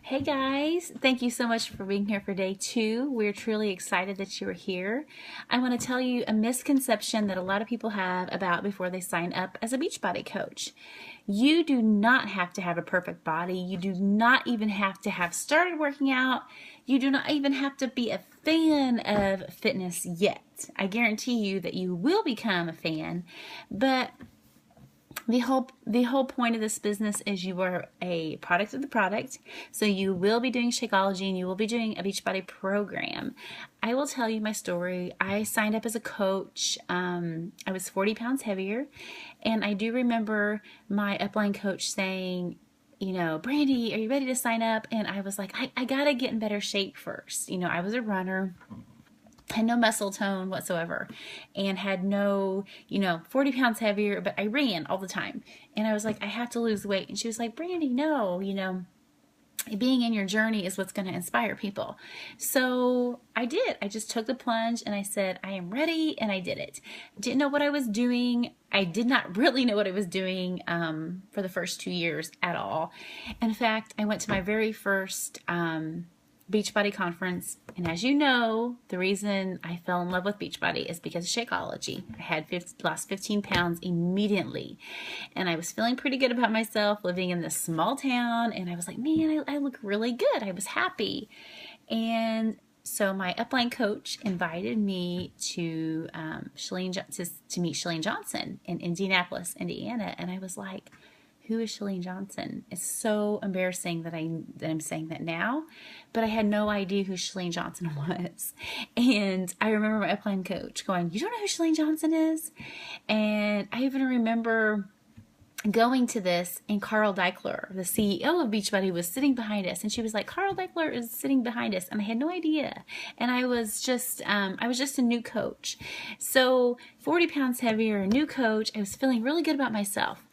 Hey guys, thank you so much for being here for day 2. We're truly excited that you're here. I want to tell you a misconception that a lot of people have about before they sign up as a Beachbody coach. You do not have to have a perfect body. You do not even have to have started working out. You do not even have to be a fan of fitness yet. I guarantee you that you will become a fan, but the whole point of this business is you are a product of the product. So you will be doing Shakeology and you will be doing a Beachbody program. I will tell you my story. I signed up as a coach. I was 40 pounds heavier, and I do remember my upline coach saying, Brandy, are you ready to sign up? And I was like, I gotta get in better shape first. I was a runner, had no muscle tone whatsoever, and had no, 40 pounds heavier, but I ran all the time. And I was like, I have to lose weight. And she was like, Brandy, no, being in your journey is what's going to inspire people. So I did. I just took the plunge and I said, I am ready. And I did it. Didn't know what I was doing. I did not really know what I was doing for the first 2 years at all. In fact, I went to my very first Beachbody conference, and as you know, the reason I fell in love with Beachbody is because of Shakeology. I had lost 15 pounds immediately, and I was feeling pretty good about myself living in this small town, and I was like, man, I look really good. I was happy. And so my upline coach invited me to to meet Chalene Johnson in Indianapolis, Indiana, and I was like, who is Chalene Johnson? It's so embarrassing that I'm saying that now, but I had no idea who Chalene Johnson was. And I remember my upline coach going, you don't know who Chalene Johnson is? And I even remember going to this, and Carl Daikeler, the CEO of Beachbody, was sitting behind us, and she was like, Carl Daikeler is sitting behind us, and I had no idea. And I was just a new coach. So 40 pounds heavier, a new coach, I was feeling really good about myself.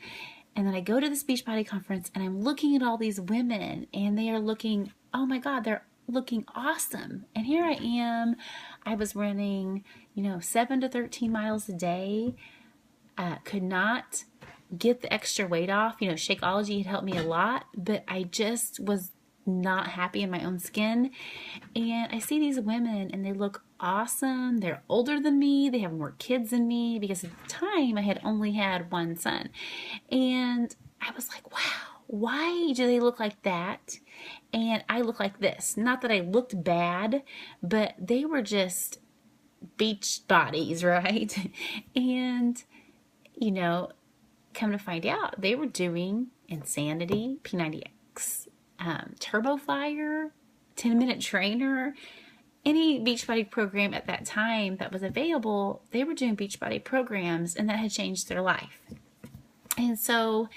And then I go to this Beachbody conference, and I'm looking at all these women, and they are looking, oh my God, they're looking awesome. And here I am. I was running, 7 to 13 miles a day. Could not get the extra weight off. Shakeology had helped me a lot, but I just was not happy in my own skin. And I see these women, and they look awesome. They're older than me. They have more kids than me, because at the time I had only had one son. And I was like, wow, why do they look like that? And I look like this. Not that I looked bad, but they were just beach bodies, right? And, come to find out, they were doing Insanity, P90X, Turbo Fire, 10-Minute Trainer, any Beachbody program at that time that was available. They were doing Beachbody programs, and that had changed their life. And so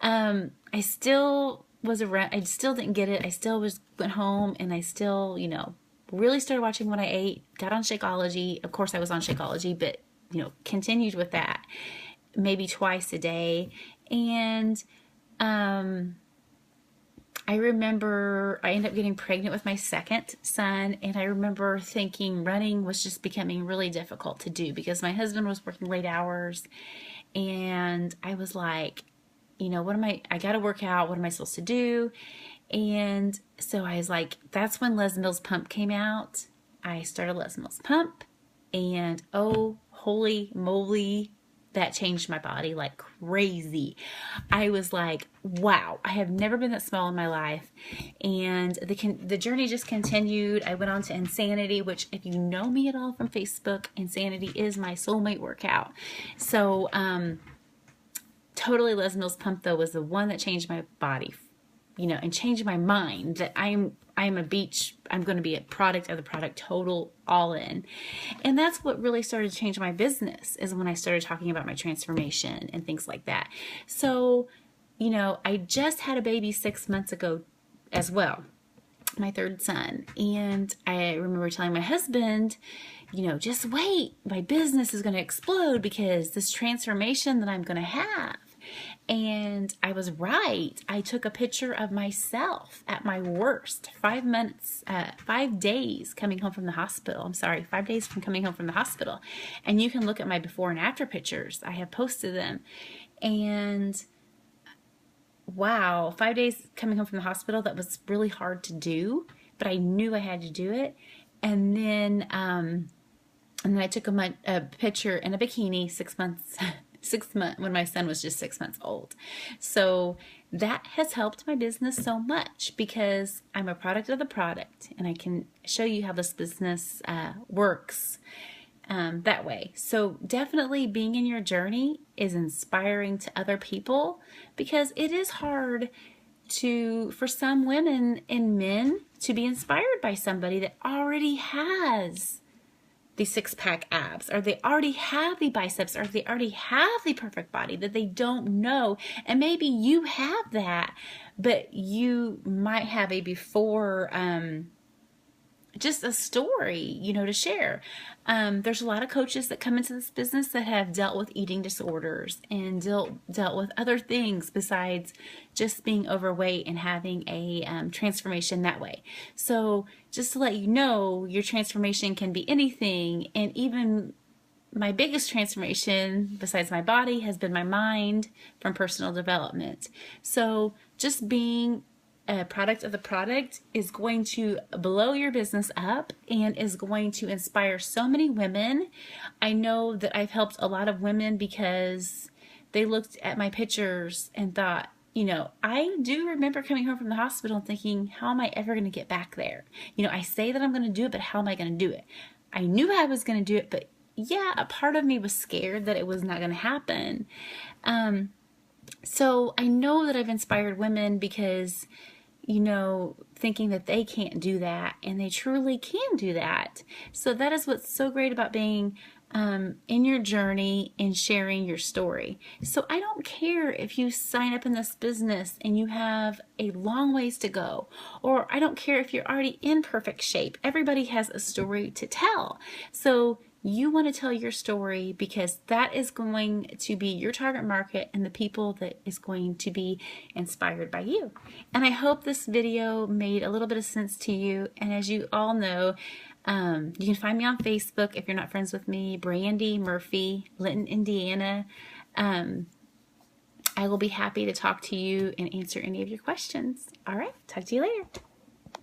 I still was around. I still didn't get it. I still went home, and I still, really started watching what I ate, got on Shakeology. Of course, I was on Shakeology, but, continued with that maybe twice a day. And I remember I ended up getting pregnant with my second son, and I remember thinking running was just becoming really difficult to do because my husband was working late hours, and I was like, I got to work out. What am I supposed to do? And so I was like, that's when Les Mills Pump came out. I started Les Mills Pump, and oh, holy moly, that changed my body like crazy. I was like, wow, I have never been that small in my life. And the journey just continued. I went on to Insanity, which, if you know me at all from Facebook, Insanity is my soulmate workout. So totally Les Mills Pump, though, was the one that changed my body, and changed my mind that I'm going to be a product of the product, total all in. And that's what really started to change my business, is when I started talking about my transformation and things like that. So, I just had a baby 6 months ago as well, my third son. And I remember telling my husband, just wait, my business is going to explode because this transformation that I'm going to have. And I was right. I took a picture of myself at my worst, 5 days coming home from the hospital. I'm sorry, 5 days from coming home from the hospital. And you can look at my before and after pictures. I have posted them. And wow, 5 days coming home from the hospital, that was really hard to do, but I knew I had to do it. And then, I took a picture in a bikini 6 months, 6 months when my son was just 6 months old. So that has helped my business so much because I'm a product of the product, and I can show you how this business works that way. So definitely being in your journey is inspiring to other people because it is hard for some women and men to be inspired by somebody that already has the six-pack abs, or they already have the biceps, or they already have the perfect body that they don't know. And maybe you have that, but you might have a before, just a story, to share. There's a lot of coaches that come into this business that have dealt with eating disorders and dealt with other things besides just being overweight and having a transformation that way. So just to let you know, your transformation can be anything. And even my biggest transformation besides my body has been my mind from personal development. So just being a product of the product is going to blow your business up and is going to inspire so many women. I know that I've helped a lot of women because they looked at my pictures and thought, I do remember coming home from the hospital and thinking, how am I ever going to get back there? I say that I'm going to do it, but how am I going to do it? I knew I was going to do it, but yeah, a part of me was scared that it was not going to happen. So I know that I've inspired women because thinking that they can't do that, and they truly can do that. So that is what's so great about being in your journey and sharing your story. So I don't care if you sign up in this business and you have a long ways to go, or I don't care if you're already in perfect shape. Everybody has a story to tell. So you want to tell your story because that is going to be your target market and the people that is going to be inspired by you. And I hope this video made a little bit of sense to you. And as you all know, you can find me on Facebook if you're not friends with me, Brandy Murphy, Linton, Indiana. I will be happy to talk to you and answer any of your questions. All right, talk to you later.